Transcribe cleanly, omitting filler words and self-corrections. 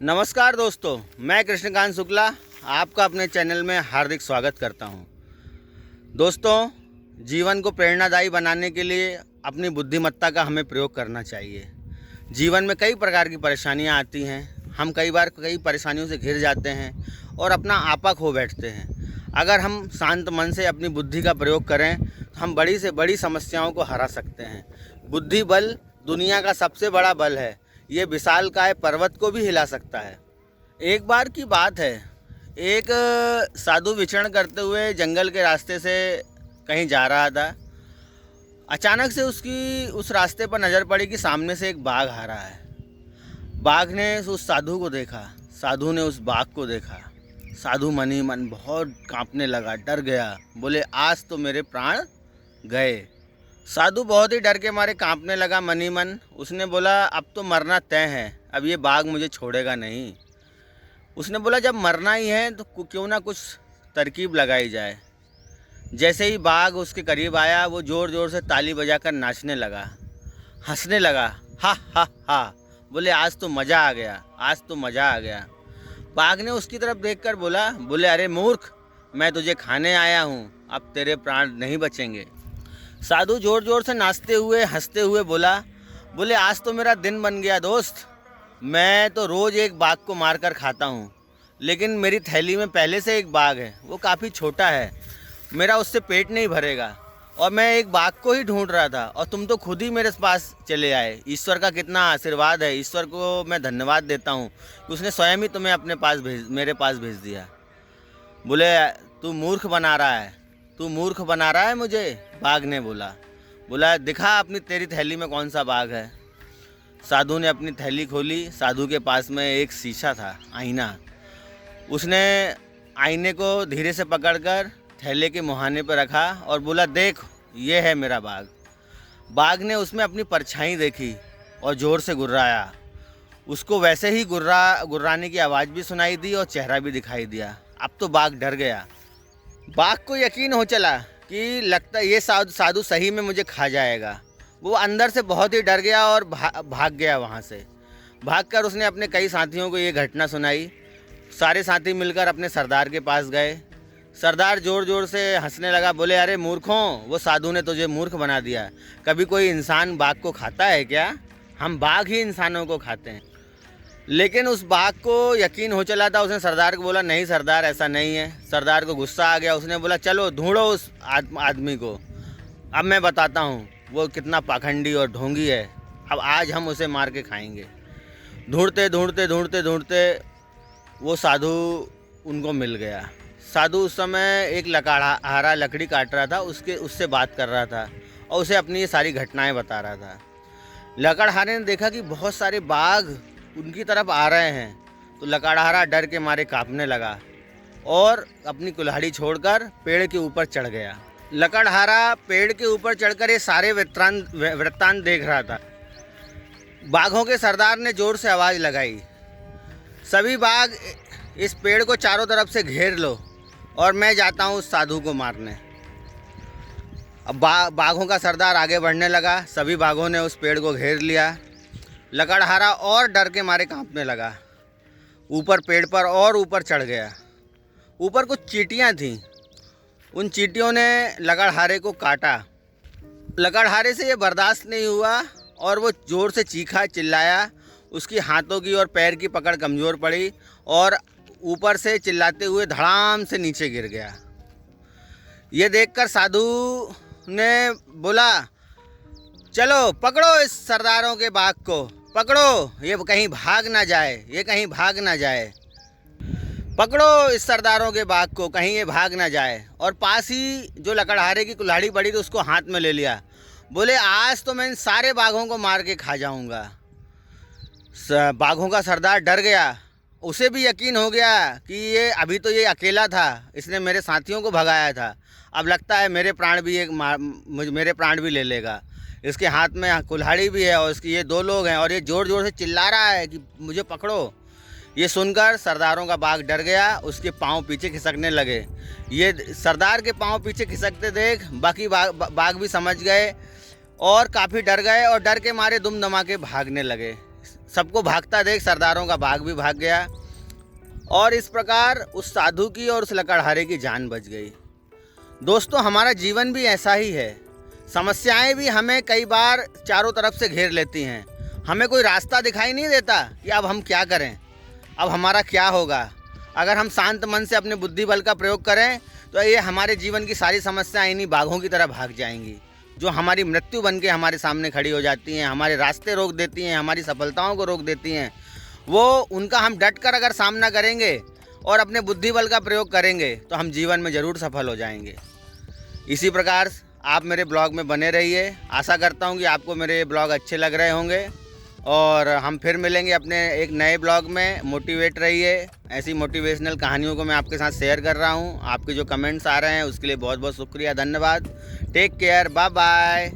नमस्कार दोस्तों, मैं कृष्णकांत शुक्ला आपका अपने चैनल में हार्दिक स्वागत करता हूं। दोस्तों, जीवन को प्रेरणादायी बनाने के लिए अपनी बुद्धिमत्ता का हमें प्रयोग करना चाहिए। जीवन में कई प्रकार की परेशानियां आती हैं। हम कई बार कई परेशानियों से घिर जाते हैं और अपना आपा खो बैठते हैं। अगर हम शांत मन से अपनी बुद्धि का प्रयोग करें तो हम बड़ी से बड़ी समस्याओं को हरा सकते हैं। बुद्धि बल दुनिया का सबसे बड़ा बल है। ये विशालकाय पर्वत को भी हिला सकता है। एक बार की बात है, एक साधु विचरण करते हुए जंगल के रास्ते से कहीं जा रहा था। अचानक से उसकी उस रास्ते पर नज़र पड़ी कि सामने से एक बाघ आ रहा है। बाघ ने उस साधु को देखा, साधु ने उस बाघ को देखा। साधु मन ही मन बहुत कांपने लगा, डर गया। बोले, आज तो मेरे प्राण गए। साधु बहुत ही डर के मारे कांपने लगा मन ही मन। उसने बोला, अब तो मरना तय है, अब ये बाघ मुझे छोड़ेगा नहीं। उसने बोला, जब मरना ही है तो क्यों ना कुछ तरकीब लगाई जाए। जैसे ही बाघ उसके करीब आया, वो ज़ोर ज़ोर से ताली बजाकर नाचने लगा, हंसने लगा, हा हा हा। बोले, आज तो मज़ा आ गया, आज तो मज़ा आ गया। बाघ ने उसकी तरफ देखकर बोले, अरे मूर्ख, मैं तुझे खाने आया हूँ, अब तेरे प्राण नहीं बचेंगे। साधु जोर जोर से नाचते हुए हंसते हुए बोले, आज तो मेरा दिन बन गया दोस्त। मैं तो रोज़ एक बाघ को मारकर खाता हूँ, लेकिन मेरी थैली में पहले से एक बाघ है, वो काफ़ी छोटा है, मेरा उससे पेट नहीं भरेगा। और मैं एक बाघ को ही ढूंढ रहा था और तुम तो खुद ही मेरे पास चले आए। ईश्वर का कितना आशीर्वाद है, ईश्वर को मैं धन्यवाद देता हूँ कि उसने स्वयं ही तुम्हें मेरे पास भेज दिया। बोले, तू मूर्ख बना रहा है, तू मूर्ख बना रहा है मुझे। बाघ ने बोला, दिखा अपनी तेरी थैली में कौन सा बाघ है। साधु ने अपनी थैली खोली। साधु के पास में एक शीशा था, आईना। उसने आईने को धीरे से पकड़कर थैले के मुहाने पर रखा और बोला, देख, ये है मेरा बाघ। बाघ ने उसमें अपनी परछाई देखी और ज़ोर से गुर्राया। उसको वैसे ही गुर्राने की आवाज़ भी सुनाई दी और चेहरा भी दिखाई दिया। अब तो बाघ डर गया। बाघ को यकीन हो चला कि लगता ये साधु सही में मुझे खा जाएगा। वो अंदर से बहुत ही डर गया और भाग गया वहाँ से। भागकर उसने अपने कई साथियों को ये घटना सुनाई। सारे साथी मिलकर अपने सरदार के पास गए। सरदार ज़ोर ज़ोर से हंसने लगा। बोले, अरे मूर्खों, वो साधु ने तुझे मूर्ख बना दिया। कभी कोई इंसान बाघ को खाता है क्या? हम बाघ ही इंसानों को खाते हैं। लेकिन उस बाघ को यकीन हो चला था। उसने सरदार को बोला, नहीं सरदार, ऐसा नहीं है। सरदार को गुस्सा आ गया। उसने बोला, चलो ढूंढो उस आदमी को, अब मैं बताता हूँ वो कितना पाखंडी और ढोंगी है। अब आज हम उसे मार के खाएंगे। ढूंढते वो साधु उनको मिल गया। साधु उस समय एक लकड़हारा लकड़ी काट रहा था, उससे बात कर रहा था और उसे अपनी ये सारी घटनाएं बता रहा था। लकड़हारे ने देखा कि बहुत सारे बाघ उनकी तरफ आ रहे हैं, तो लकड़हारा डर के मारे कांपने लगा और अपनी कुल्हाड़ी छोड़कर पेड़ के ऊपर चढ़ गया। लकड़हारा पेड़ के ऊपर चढ़कर ये सारे वृत्तांत देख रहा था। बाघों के सरदार ने जोर से आवाज़ लगाई, सभी बाघ इस पेड़ को चारों तरफ से घेर लो और मैं जाता हूँ उस साधु को मारने। अब बाघों का सरदार आगे बढ़ने लगा। सभी बाघों ने उस पेड़ को घेर लिया। लकड़हारा और डर के मारे कांपने लगा। ऊपर पेड़ पर और ऊपर चढ़ गया। ऊपर कुछ चींटियां थीं। उन चींटियों ने लकड़हारे को काटा। लकड़हारे से ये बर्दाश्त नहीं हुआ और वो ज़ोर से चीखा, चिल्लाया। उसकी हाथों की और पैर की पकड़ कमज़ोर पड़ी और ऊपर से चिल्लाते हुए धड़ाम से नीचे गिर गया। ये देखकर साधु ने बोला, चलो पकड़ो इस सरदारों के बाघ को, पकड़ो, ये कहीं भाग ना जाए, पकड़ो इस सरदारों के बाघ को, कहीं ये भाग ना जाए। और पास ही जो लकड़हारे की कुल्हाड़ी पड़ी थी उसको हाथ में ले लिया। बोले, आज तो मैं इन सारे बाघों को मार के खा जाऊंगा। बाघों का सरदार डर गया। उसे भी यकीन हो गया कि ये अकेला था, इसने मेरे साथियों को भगाया था, अब लगता है मेरे प्राण भी ले लेगा। इसके हाथ में कुल्हाड़ी भी है और इसकी ये दो लोग हैं और ये ज़ोर ज़ोर से चिल्ला रहा है कि मुझे पकड़ो। ये सुनकर सरदारों का बाघ डर गया। उसके पाँव पीछे खिसकने लगे। ये सरदार के पाँव पीछे खिसकते देख बाकी बाघ भी समझ गए और काफ़ी डर गए और डर के मारे दुम दमा के भागने लगे। सबको भागता देख सरदारों का बाग भी भाग गया और इस प्रकार उस साधु की और उस लकड़हारे की जान बच गई। दोस्तों, हमारा जीवन भी ऐसा ही है। समस्याएं भी हमें कई बार चारों तरफ से घेर लेती हैं। हमें कोई रास्ता दिखाई नहीं देता कि अब हम क्या करें, अब हमारा क्या होगा। अगर हम शांत मन से अपने बुद्धि बल का प्रयोग करें तो ये हमारे जीवन की सारी समस्याएं इन्हीं बाघों की तरह भाग जाएंगी, जो हमारी मृत्यु बन के हमारे सामने खड़ी हो जाती हैं, हमारे रास्ते रोक देती हैं, हमारी सफलताओं को रोक देती हैं। वो उनका हम डट कर अगर सामना करेंगे और अपने बुद्धि बल का प्रयोग करेंगे तो हम जीवन में ज़रूर सफल हो जाएंगे। इसी प्रकार आप मेरे ब्लॉग में बने रहिए। आशा करता हूँ कि आपको मेरे ब्लॉग अच्छे लग रहे होंगे और हम फिर मिलेंगे अपने एक नए ब्लॉग में। मोटिवेट रहिए। ऐसी मोटिवेशनल कहानियों को मैं आपके साथ शेयर कर रहा हूँ। आपके जो कमेंट्स आ रहे हैं उसके लिए बहुत बहुत शुक्रिया, धन्यवाद। Take care, bye bye.